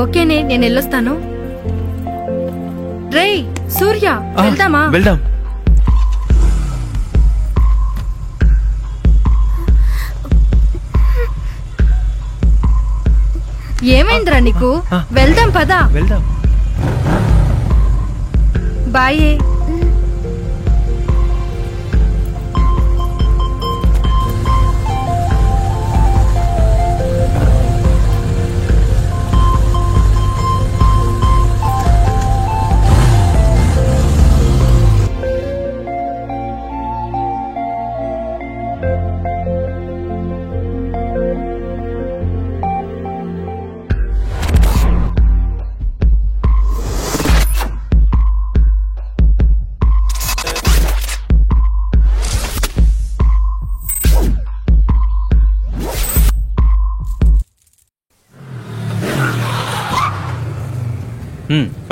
ఓకేనే, నేను వెళ్ళొస్తాను. రేయ్ సూర్య, వెళ్దామా? వెళ్దాం. ఏమైందిరా నీకు? వెళ్దాం పదా. వెళ్దాం. Bye.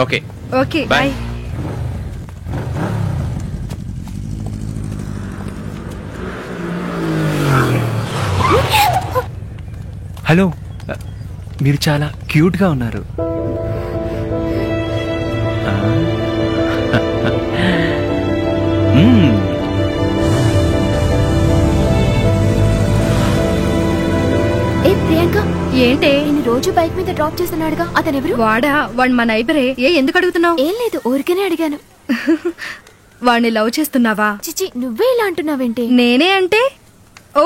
Okay okay bye. Hello, మీరు చాలా క్యూట్ గా ఉన్నారు. ఏంటే? నేను రోజు బైక్ మీద డ్రాప్ చేస్తున్నాడుగా, అతనెవరు? వాడా? వాడు మా నైబరే. ఎందుకు అడుగుతున్నావు? ఏం లేదు, ఊరికేనే అడిగాను. వాడిని లవ్ చేస్తున్నావా? చిచి, నువ్వే ఇలా అంటున్నావేంటి? నేనే అంటే? ఓ,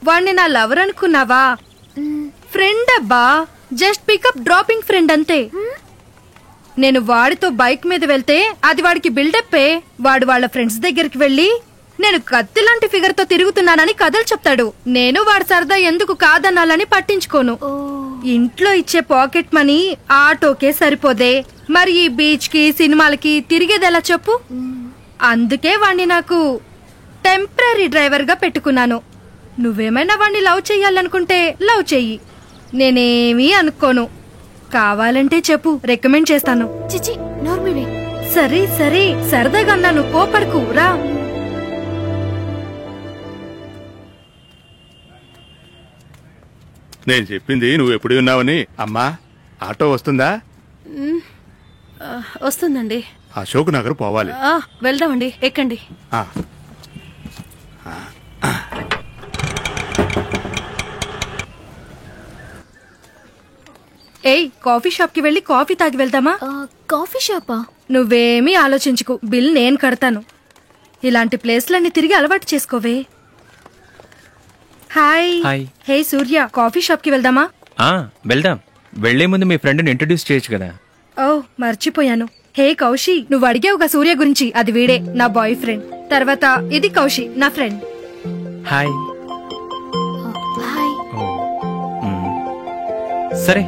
వాడిని నా లవర్ అనుకున్నావా? ఫ్రెండ్ అబ్బా, జస్ట్ పికప్ డ్రాపింగ్ ఫ్రెండ్ అంతే. నేను వాడితో బైక్ మీద వెళ్తే అది వాడికి బిల్డప్పే. వాడు వాళ్ళ ఫ్రెండ్స్ దగ్గరికి వెళ్లి నేను కత్తి లాంటి ఫిగర్ తో తిరుగుతున్నానని కథలు చెప్తాడు. నేను వాడి సరదా ఎందుకు కాదనాలని పట్టించుకోను. ఇంట్లో ఇచ్చే పాకెట్ మనీ ఆటోకే సరిపోదే, మరి ఈ బీచ్ కి సినిమాలకి తిరిగేదెలా చెప్పు? అందుకే వాణ్ణి నాకు టెంపరీ డ్రైవర్ గా పెట్టుకున్నాను. నువ్వేమైనా వాణ్ణి లవ్ చెయ్యాలనుకుంటే లవ్ చెయ్యి, నేనేమీ అనుకోను. కావాలంటే చెప్పు, రికమెండ్ చేస్తాను. చిచి, నార్మలే. సరే సరే, సరదాగా అన్నాను, కోపడకు రా. నేను చెప్పింది నువ్వు ఎప్పుడు ఉన్నావని. అమ్మా, ఆటో వస్తుందా? వస్తుందండి. అశోక్ నగర్ పోవాలి. వెళ్దామండి, ఎక్కండి. ఏయ్, కాఫీ షాప్ కి వెళ్ళి కాఫీ తాగి వెళ్దామా? కాఫీ షాపా? నువ్వేమీ ఆలోచించుకు, బిల్ నేను కడతాను. ఇలాంటి ప్లేస్లన్నీ తిరిగి అలవాటు చేసుకోవే. హాయ్. హే సూర్య, కాఫీ షాప్ కి వెళ్దామా? వెళ్దాం. వెళ్లే ముందు మీ ఫ్రెండ్ ఇంట్రడ్యూస్ చేయొచ్చు కదా. ఓ, మర్చిపోయాను. హే కౌశి, నువ్వు అడిగావుగా సూర్య గురించి, అది వీడే నా బాయ్ ఫ్రెండ్. తర్వాత ఇది కౌశి, నా ఫ్రెండ్. హాయ్. హాయ్. సరే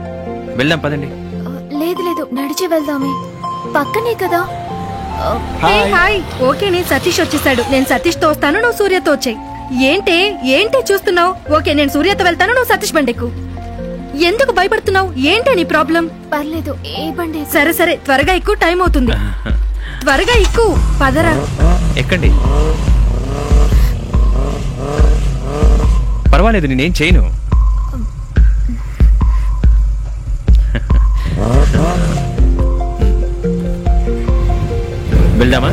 వెళ్దాం పదండి. లేదు లేదు, నడిచి వెళ్దామే, పక్కనే కదా. హాయ్. ఓకే, నేను సతీష్ వచ్చేసాడు. నేను సతీష్ తో వస్తాను, నువ్వు సూర్యతో వచ్చాయి. ఏంటి చూస్తున్నావు? ఓకే, నేను సూర్యతో వెళ్తాను, నువ్వు సతీష్ బండెక్కు. ఎందుకు భయపడుతున్నావు? ఏంటి నీ ప్రాబ్లం? పర్లేదు, ఏ బండి? సరే సరే, త్వరగా ఎక్కువ, టైం అవుతుంది. త్వరగా ఎక్కు, పదరా. ఎక్కండి. పర్వాలేదు, నేనేం చేయను. వెళ్దామా?